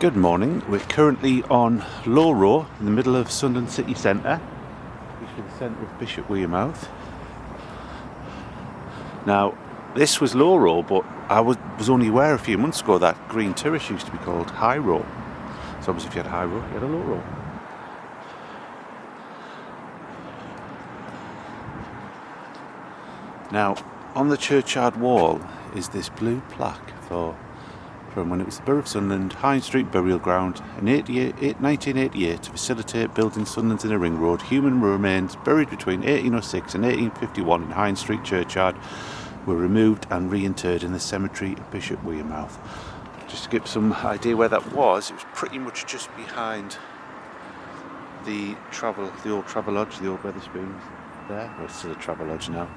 Good morning. We're currently on Low Row in the middle of Sunderland city centre, which is the centre of Bishopwearmouth. Now, this was Low Row, but I was only aware a few months ago that Green Terrace used to be called High Row. So obviously if you had High Row, you had a Low Row. Now, on the churchyard wall is this blue plaque from when it was the Borough of Sunderland, High Street Burial Ground in 1988 to facilitate building Sunderland's inner ring road. Human remains buried between 1806 and 1851 in High Street Churchyard were removed and reinterred in the cemetery of Bishopwearmouth. Just to give some idea where that was, it was pretty much just behind the old Travelodge, the old Wetherspoons there. Well, it's still a Travelodge now.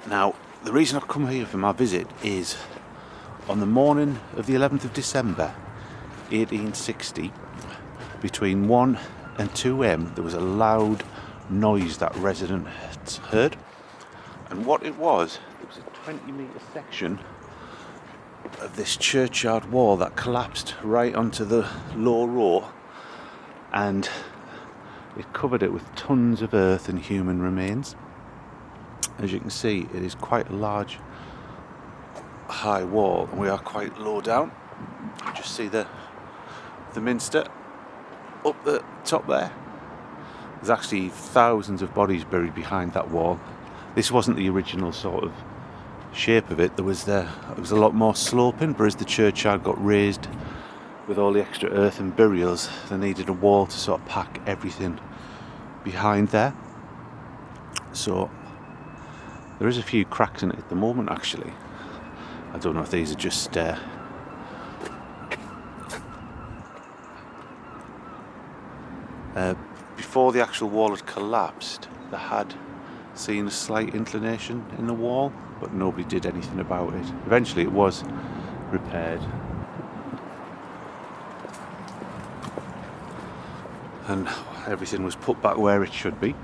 Now, the reason I've come here for my visit is on the morning of the 11th of December 1860, between 1 and 2 am, there was a loud noise that residents heard. And what it was a 20-metre section of this churchyard wall that collapsed right onto the Low Row, and it covered it with tons of earth and human remains. As you can see, it is quite a large high wall, and we are quite low down. You just see the minster up the top there. There's actually thousands of bodies buried behind that wall. This wasn't the original sort of shape of it. It was a lot more sloping, but as the churchyard got raised with all the extra earth and burials, they needed a wall to sort of pack everything behind there. So there is a few cracks in it at the moment, actually. I don't know if these are just before the actual wall had collapsed, they had seen a slight inclination in the wall, but nobody did anything about it. Eventually it was repaired, and everything was put back where it should be.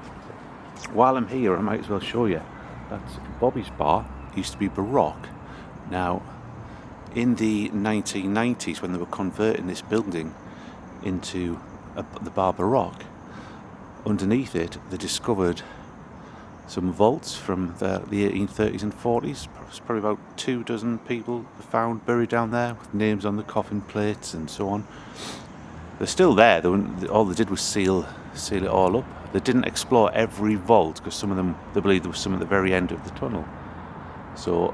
While I'm here, I might as well show you that Bobby's Bar used to be Baroque. Now, in the 1990s, when they were converting this building into the Bar Baroque, underneath it they discovered some vaults from the 1830s and 40s. There's probably about 24 people found buried down there with names on the coffin plates and so on. They're still there. All they did was seal it all up. They didn't explore every vault because some of them, they believed there was some at the very end of the tunnel. So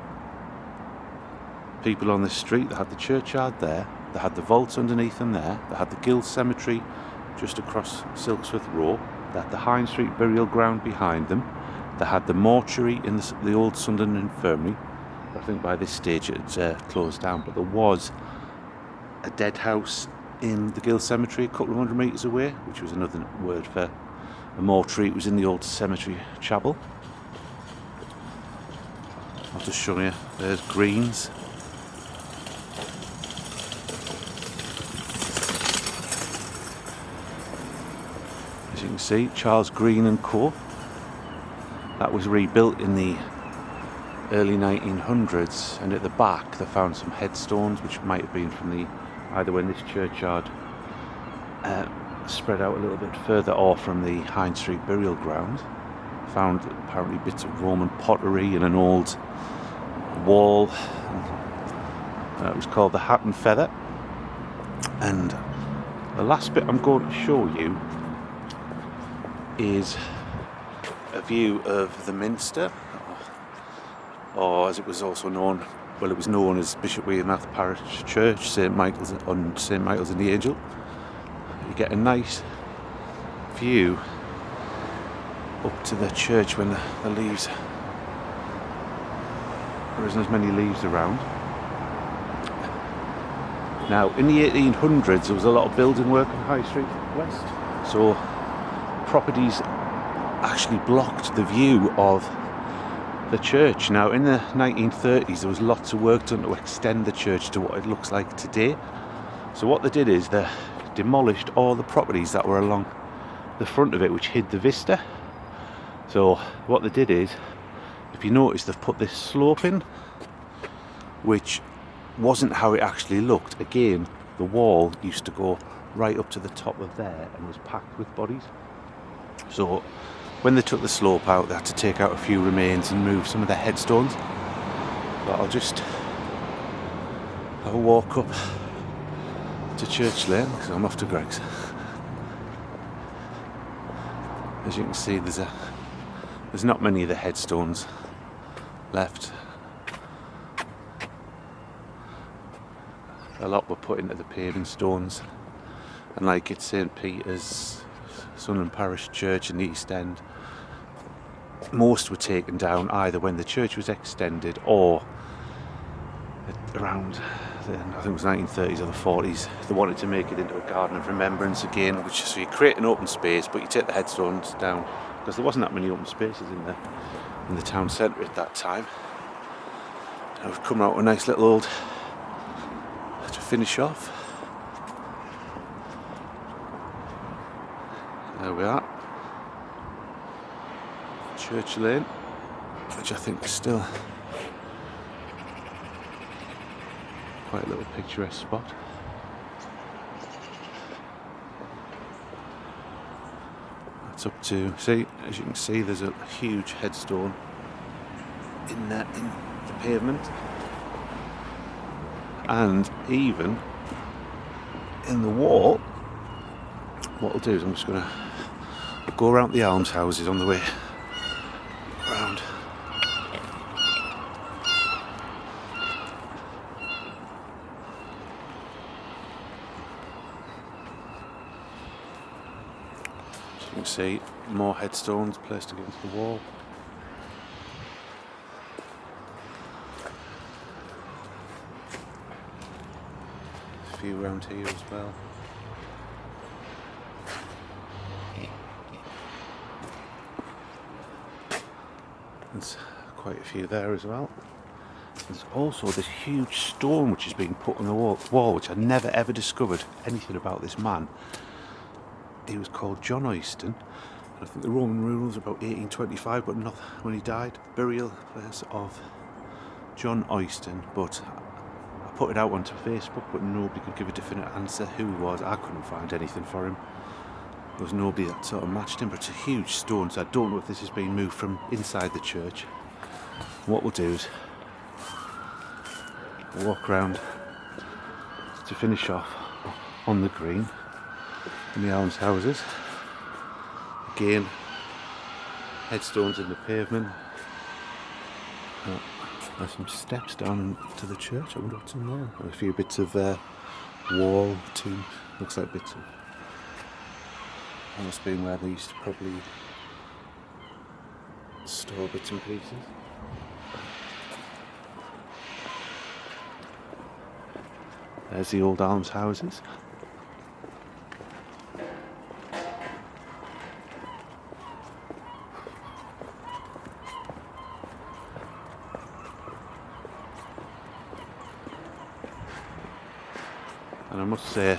people on the street, they had the churchyard there, they had the vaults underneath them there, they had the Guild Cemetery just across Silksworth Row, they had the High Street Burial Ground behind them, they had the mortuary in the old Sunderland Infirmary. I think by this stage it's closed down, but there was a dead house in the Guild Cemetery a couple of 100 metres away, which was another word for a mortuary. It was in the old cemetery chapel. I'll just show you, there's Greens. As you can see, Charles Green and Co. That was rebuilt in the early 1900s, and at the back they found some headstones which might have been from either when this churchyard spread out a little bit further or from the High Street Burial Ground. Found apparently bits of Roman pottery and an old wall. It was called the Hat and Feather. And the last bit I'm going to show you is a view of the Minster, or as it was also known, well, it was known as Bishopwearmouth Parish Church, St Michael's and the Angel. You get a nice view up to the church when the leaves, there isn't as many leaves around. Now, in the 1800s, there was a lot of building work on High Street West, so properties actually blocked the view of the church. Now, in the 1930s, there was lots of work done to extend the church to what it looks like today. So what they did is they demolished all the properties that were along the front of it, which hid the vista. So what they did is, if you notice, they've put this slope in, which wasn't how it actually looked. Again, the wall used to go right up to the top of there and was packed with bodies. So when they took the slope out, they had to take out a few remains and move some of the headstones. But I'll just have a walk up to Church Lane because I'm off to Greg's. As you can see, there's not many of the headstones left. A lot were put into the paving stones, and like at St Peter's, Sunderland Parish Church in the East End, most were taken down either when the church was extended or around then, I think it was 1930s or the 40s, they wanted to make it into a garden of remembrance again, which is so you create an open space but you take the headstones down, because there wasn't that many open spaces in the town centre at that time. And we've come out with a nice little old to finish off. There we are, Church Lane, which I think is still quite a little picturesque spot. That's up to, see, as you can see, there's a huge headstone in the pavement, and even in the wall. What I'll do is I'm just going to go around the almshouses on the way round. So you can see more headstones placed against the wall. A few around here as well. There's quite a few there as well. There's also this huge stone which has been put on the wall, which I never ever discovered anything about this man. He was called John Oyston. I think the Roman rule was about 1825, but not when he died. Burial place of John Oyston. But I put it out onto Facebook, but nobody could give a definite answer who he was. I couldn't find anything for him. There was nobody that sort of matched him, but it's a huge stone, so I don't know if this has been moved from inside the church. What we'll do is walk around to finish off on the green in the almshouses. Again, headstones in the pavement. There's some steps down to the church. I wonder what's in there. A few bits of wall, tomb. Looks like bits of. That must have been where they used to probably store bits and pieces. There's the old almshouses. And I must say,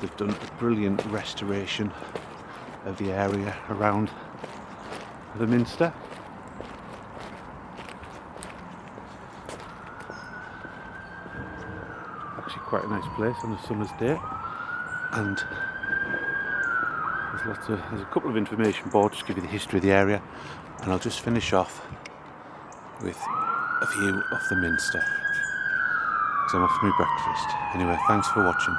they've done a brilliant restoration of the area around the Minster. Actually quite a nice place on a summer's day, and there's a couple of information boards to give you the history of the area, and I'll just finish off with a view of the Minster because I'm off for my breakfast. Anyway, thanks for watching.